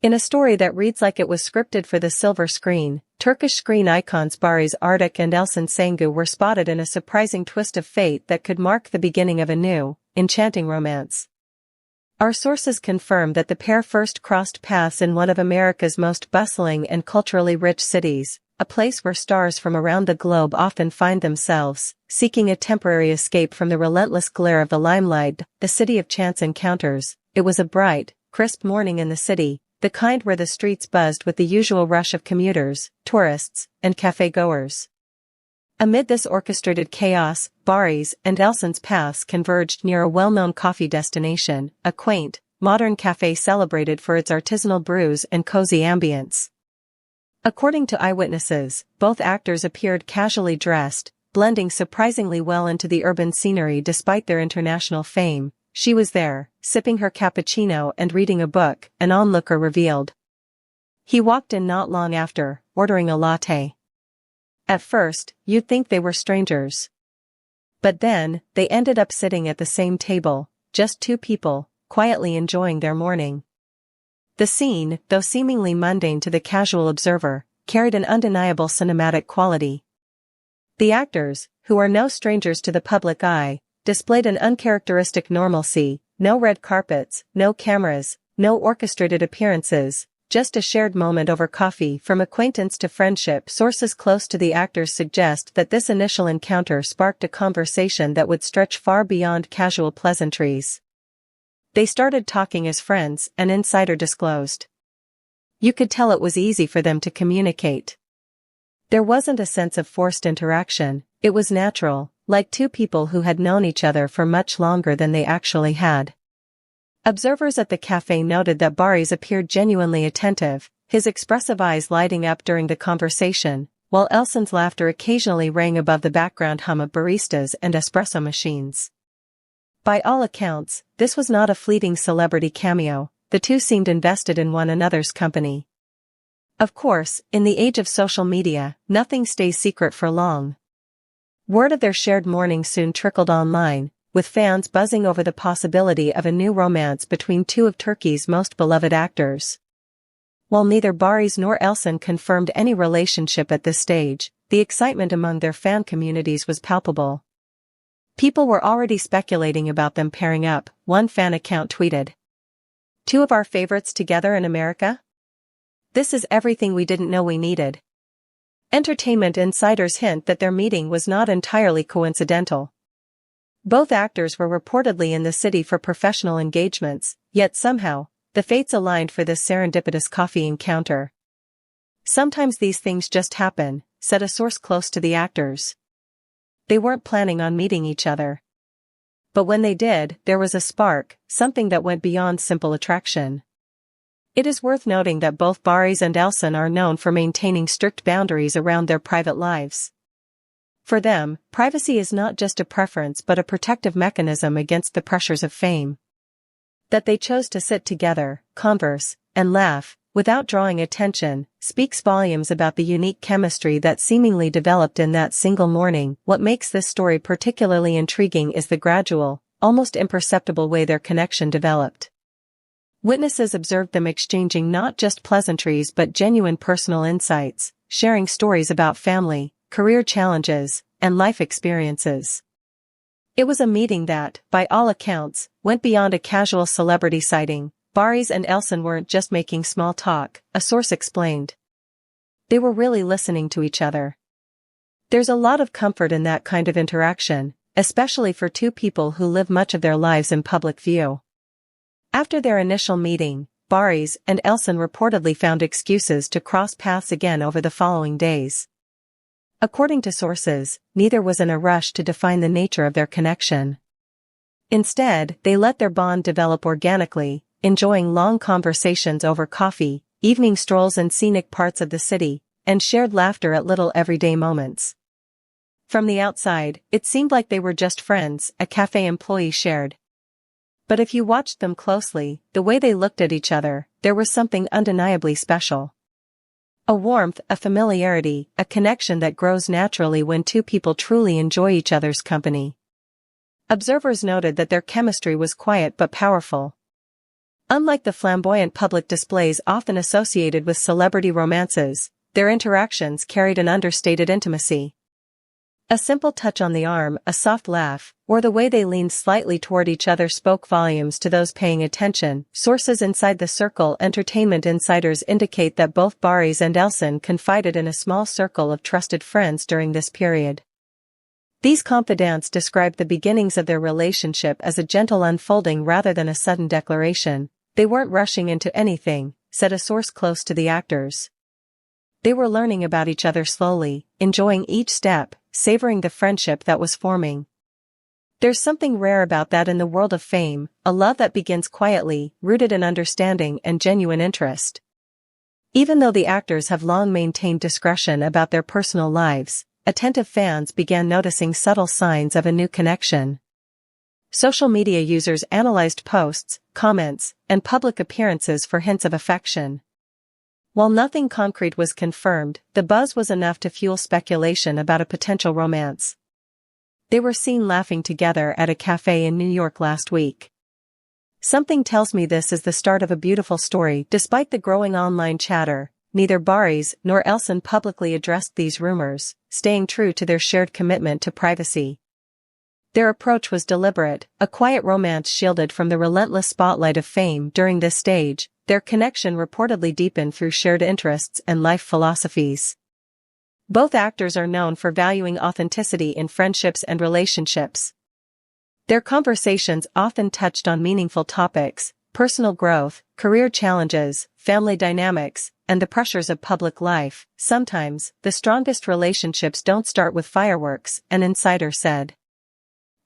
In a story that reads like it was scripted for the silver screen, Turkish screen icons Barış Arduç and Elçin Sangu were spotted in a surprising twist of fate that could mark the beginning of a new, enchanting romance. Our sources confirm that the pair first crossed paths in one of America's most bustling and culturally rich cities, a place where stars from around the globe often find themselves, seeking a temporary escape from the relentless glare of the limelight, the city of chance encounters. It was a bright, crisp morning in the city, the kind where the streets buzzed with the usual rush of commuters, tourists, and cafe-goers. Amid this orchestrated chaos, Barış and Elçin's paths converged near a well-known coffee destination, a quaint, modern cafe celebrated for its artisanal brews and cozy ambience. According to eyewitnesses, both actors appeared casually dressed, blending surprisingly well into the urban scenery despite their international fame. She was there, sipping her cappuccino and reading a book, an onlooker revealed. He walked in not long after, ordering a latte. At first, you'd think they were strangers. But then, they ended up sitting at the same table, just two people, quietly enjoying their morning. The scene, though seemingly mundane to the casual observer, carried an undeniable cinematic quality. The actors, who are no strangers to the public eye, displayed an uncharacteristic normalcy, no red carpets, no cameras, no orchestrated appearances, just a shared moment over coffee. From acquaintance to friendship, sources close to the actors suggest that this initial encounter sparked a conversation that would stretch far beyond casual pleasantries. They started talking as friends, an insider disclosed. You could tell it was easy for them to communicate. There wasn't a sense of forced interaction, it was natural, like two people who had known each other for much longer than they actually had. Observers at the cafe noted that Barış appeared genuinely attentive, his expressive eyes lighting up during the conversation, while Elçin's laughter occasionally rang above the background hum of baristas and espresso machines. By all accounts, this was not a fleeting celebrity cameo, the two seemed invested in one another's company. Of course, in the age of social media, nothing stays secret for long. Word of their shared morning soon trickled online, with fans buzzing over the possibility of a new romance between two of Turkey's most beloved actors. While neither Barış nor Elçin confirmed any relationship at this stage, the excitement among their fan communities was palpable. People were already speculating about them pairing up, one fan account tweeted. "Two of our favorites together in America? This is everything we didn't know we needed." Entertainment insiders hint that their meeting was not entirely coincidental. Both actors were reportedly in the city for professional engagements, yet somehow, the fates aligned for this serendipitous coffee encounter. "Sometimes these things just happen," said a source close to the actors. They weren't planning on meeting each other. But when they did, there was a spark, something that went beyond simple attraction. It is worth noting that both Barış and Elçin are known for maintaining strict boundaries around their private lives. For them, privacy is not just a preference but a protective mechanism against the pressures of fame. That they chose to sit together, converse, and laugh, without drawing attention, speaks volumes about the unique chemistry that seemingly developed in that single morning. What makes this story particularly intriguing is the gradual, almost imperceptible way their connection developed. Witnesses observed them exchanging not just pleasantries but genuine personal insights, sharing stories about family, career challenges, and life experiences. It was a meeting that, by all accounts, went beyond a casual celebrity sighting. Barış and Elçin weren't just making small talk, a source explained. They were really listening to each other. There's a lot of comfort in that kind of interaction, especially for two people who live much of their lives in public view. After their initial meeting, Barış and Elçin reportedly found excuses to cross paths again over the following days. According to sources, neither was in a rush to define the nature of their connection. Instead, they let their bond develop organically, enjoying long conversations over coffee, evening strolls in scenic parts of the city, and shared laughter at little everyday moments. From the outside, it seemed like they were just friends, a cafe employee shared. But if you watched them closely, the way they looked at each other, there was something undeniably special. A warmth, a familiarity, a connection that grows naturally when two people truly enjoy each other's company. Observers noted that their chemistry was quiet but powerful. Unlike the flamboyant public displays often associated with celebrity romances, their interactions carried an understated intimacy. A simple touch on the arm, a soft laugh, or the way they leaned slightly toward each other spoke volumes to those paying attention. Sources inside the circle entertainment insiders indicate that both Baris and Elson confided in a small circle of trusted friends during this period. These confidants described the beginnings of their relationship as a gentle unfolding rather than a sudden declaration. They weren't rushing into anything, said a source close to the actors. They were learning about each other slowly, enjoying each step, savoring the friendship that was forming. There's something rare about that in the world of fame, a love that begins quietly, rooted in understanding and genuine interest. Even though the actors have long maintained discretion about their personal lives, attentive fans began noticing subtle signs of a new connection. Social media users analyzed posts, comments, and public appearances for hints of affection. While nothing concrete was confirmed, the buzz was enough to fuel speculation about a potential romance. They were seen laughing together at a cafe in New York last week. Something tells me this is the start of a beautiful story. Despite the growing online chatter, neither Baris nor Elson publicly addressed these rumors, staying true to their shared commitment to privacy. Their approach was deliberate, a quiet romance shielded from the relentless spotlight of fame. During this stage, their connection reportedly deepened through shared interests and life philosophies. Both actors are known for valuing authenticity in friendships and relationships. Their conversations often touched on meaningful topics, personal growth, career challenges, family dynamics, and the pressures of public life. Sometimes, the strongest relationships don't start with fireworks, an insider said.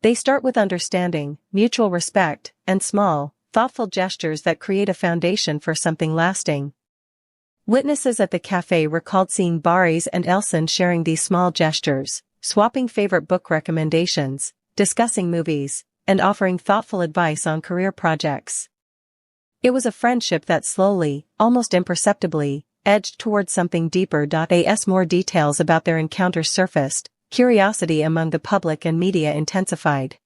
They start with understanding, mutual respect, and small, thoughtful gestures that create a foundation for something lasting. Witnesses at the cafe recalled seeing Baris and Elson sharing these small gestures, swapping favorite book recommendations, discussing movies, and offering thoughtful advice on career projects. It was a friendship that slowly, almost imperceptibly, edged toward something deeper. As more details about their encounter surfaced, curiosity among the public and media intensified.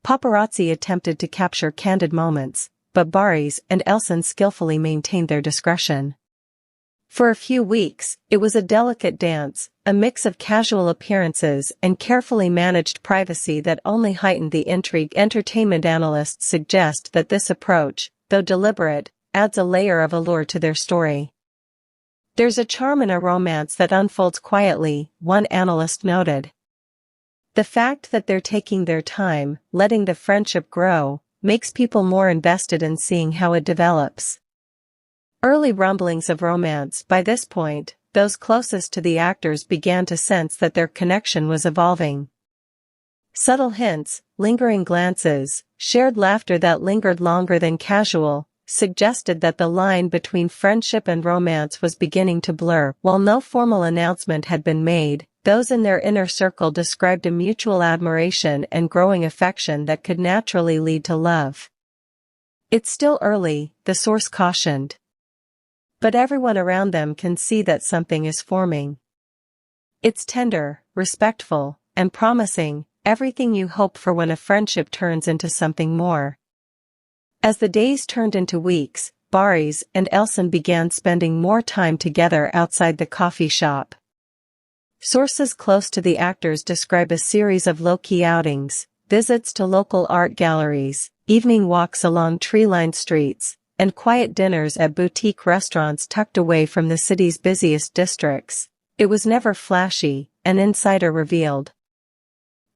Paparazzi attempted to capture candid moments, but Baris and Elson skillfully maintained their discretion. For a few weeks, it was a delicate dance, a mix of casual appearances and carefully managed privacy that only heightened the intrigue. Entertainment analysts suggest that this approach, though deliberate, adds a layer of allure to their story. There's a charm in a romance that unfolds quietly, one analyst noted. The fact that they're taking their time, letting the friendship grow, makes people more invested in seeing how it develops. Early rumblings of romance. By this point, those closest to the actors began to sense that their connection was evolving. Subtle hints, lingering glances, shared laughter that lingered longer than casual, suggested that the line between friendship and romance was beginning to blur. While no formal announcement had been made, those in their inner circle described a mutual admiration and growing affection that could naturally lead to love. It's still early, the source cautioned. But everyone around them can see that something is forming. It's tender, respectful, and promising, everything you hope for when a friendship turns into something more. As the days turned into weeks, Baris and Elson began spending more time together outside the coffee shop. Sources close to the actors describe a series of low-key outings, visits to local art galleries, evening walks along tree-lined streets, and quiet dinners at boutique restaurants tucked away from the city's busiest districts. It was never flashy, an insider revealed.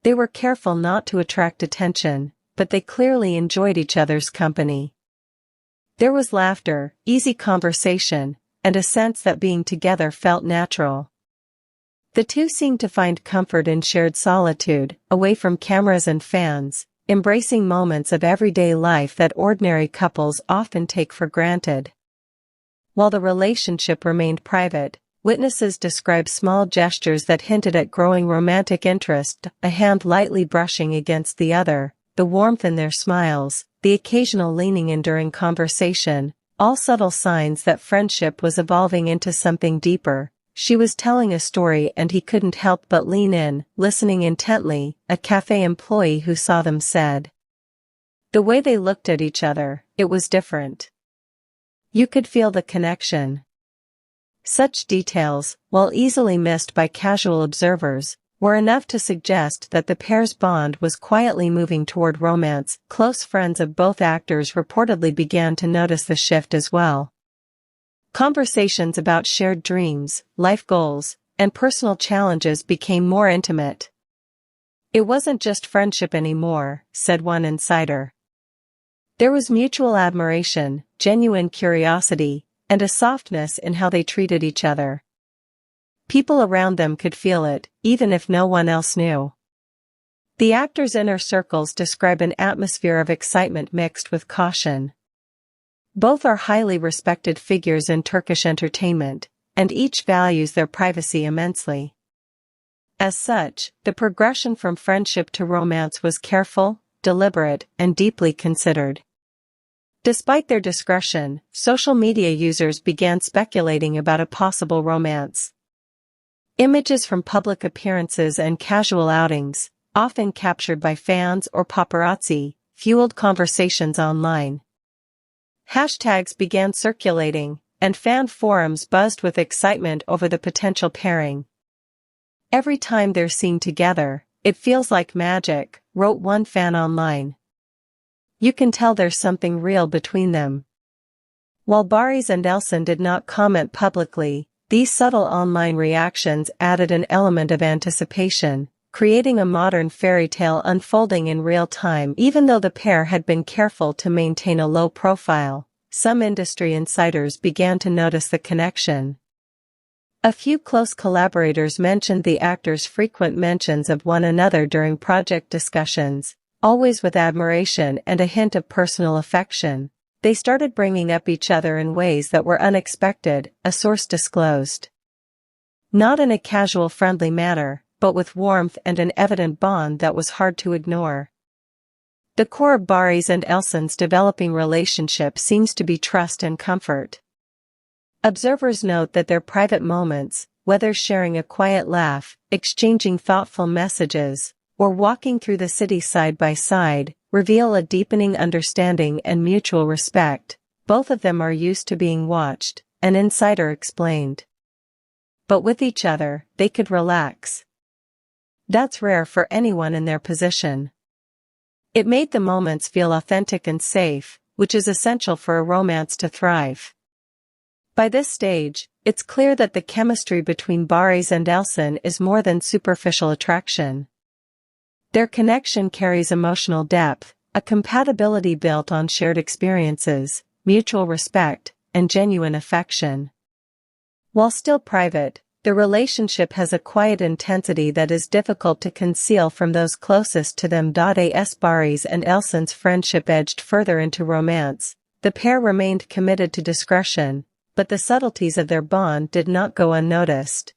They were careful not to attract attention, but they clearly enjoyed each other's company. There was laughter, easy conversation, and a sense that being together felt natural. The two seemed to find comfort in shared solitude, away from cameras and fans, embracing moments of everyday life that ordinary couples often take for granted. While the relationship remained private, witnesses describe small gestures that hinted at growing romantic interest, a hand lightly brushing against the other, the warmth in their smiles, the occasional leaning in during conversation, all subtle signs that friendship was evolving into something deeper. She was telling a story and he couldn't help but lean in, listening intently, a cafe employee who saw them said. The way they looked at each other, it was different. You could feel the connection. Such details, while easily missed by casual observers, were enough to suggest that the pair's bond was quietly moving toward romance. Close friends of both actors reportedly began to notice the shift as well. Conversations about shared dreams, life goals, and personal challenges became more intimate. "It wasn't just friendship anymore," said one insider. There was mutual admiration, genuine curiosity, and a softness in how they treated each other. People around them could feel it, even if no one else knew. The actors' inner circles describe an atmosphere of excitement mixed with caution. Both are highly respected figures in Turkish entertainment, and each values their privacy immensely. As such, the progression from friendship to romance was careful, deliberate, and deeply considered. Despite their discretion, social media users began speculating about a possible romance. Images from public appearances and casual outings, often captured by fans or paparazzi, fueled conversations online. Hashtags began circulating, and fan forums buzzed with excitement over the potential pairing. "Every time they're seen together, it feels like magic," wrote one fan online. "You can tell there's something real between them." While Baris and Elsin did not comment publicly, these subtle online reactions added an element of anticipation, creating a modern fairy tale unfolding in real time. Even though the pair had been careful to maintain a low profile, some industry insiders began to notice the connection. A few close collaborators mentioned the actors' frequent mentions of one another during project discussions, always with admiration and a hint of personal affection. "They started bringing up each other in ways that were unexpected," a source disclosed. "Not in a casual friendly manner, but with warmth and an evident bond that was hard to ignore." The core of Baris and Elsin's developing relationship seems to be trust and comfort. Observers note that their private moments, whether sharing a quiet laugh, exchanging thoughtful messages, or walking through the city side by side, reveal a deepening understanding and mutual respect. "Both of them are used to being watched," an insider explained. "But with each other, they could relax. That's rare for anyone in their position." It made the moments feel authentic and safe, which is essential for a romance to thrive. By this stage, it's clear that the chemistry between Baris and Elsin is more than superficial attraction. Their connection carries emotional depth, a compatibility built on shared experiences, mutual respect, and genuine affection. While still private, the relationship has a quiet intensity that is difficult to conceal from those closest to them. As Baris and Elsin's friendship edged further into romance, the pair remained committed to discretion, but the subtleties of their bond did not go unnoticed.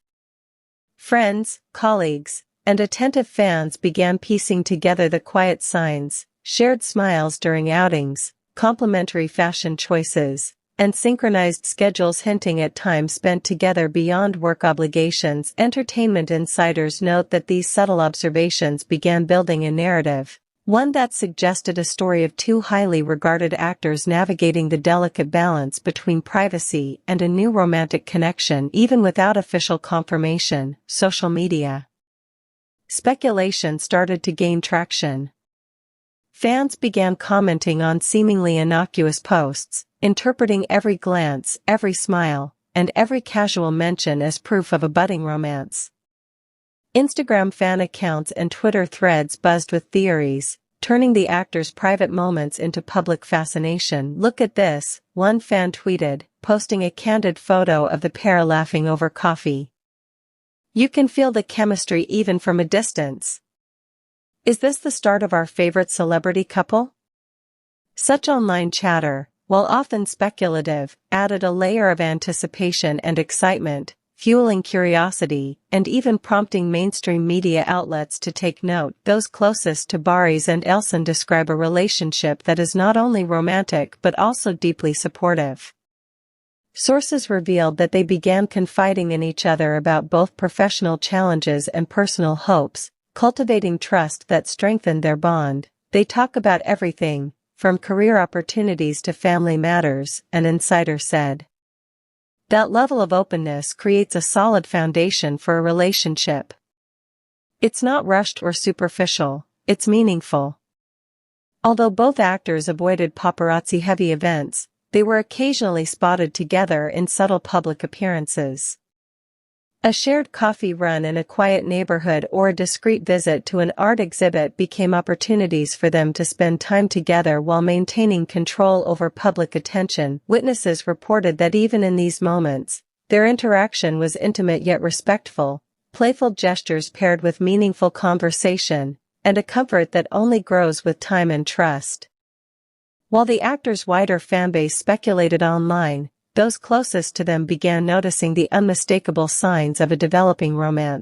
Friends, colleagues, and attentive fans began piecing together the quiet signs: shared smiles during outings, complimentary fashion choices, and synchronized schedules hinting at time spent together beyond work obligations. Entertainment insiders note that these subtle observations began building a narrative, one that suggested a story of two highly regarded actors navigating the delicate balance between privacy and a new romantic connection. Even without official confirmation, social media speculation started to gain traction. Fans began commenting on seemingly innocuous posts, interpreting every glance, every smile, and every casual mention as proof of a budding romance. Instagram fan accounts and Twitter threads buzzed with theories, turning the actors' private moments into public fascination. "Look at this," one fan tweeted, posting a candid photo of the pair laughing over coffee. "You can feel the chemistry even from a distance. Is this the start of our favorite celebrity couple?" Such online chatter, while often speculative, added a layer of anticipation and excitement, fueling curiosity, and even prompting mainstream media outlets to take note. Those closest to Baris and Elsin describe a relationship that is not only romantic but also deeply supportive. Sources revealed that they began confiding in each other about both professional challenges and personal hopes, cultivating trust that strengthened their bond. "They talk about everything," from career opportunities to family matters, an insider said. That level of openness creates a solid foundation for a relationship. It's not rushed or superficial, it's meaningful. Although both actors avoided paparazzi-heavy events, they were occasionally spotted together in subtle public appearances. A shared coffee run in a quiet neighborhood or a discreet visit to an art exhibit became opportunities for them to spend time together while maintaining control over public attention. Witnesses reported that even in these moments, their interaction was intimate yet respectful, playful gestures paired with meaningful conversation, and a comfort that only grows with time and trust. While the actors' wider fanbase speculated online, those closest to them began noticing the unmistakable signs of a developing romance.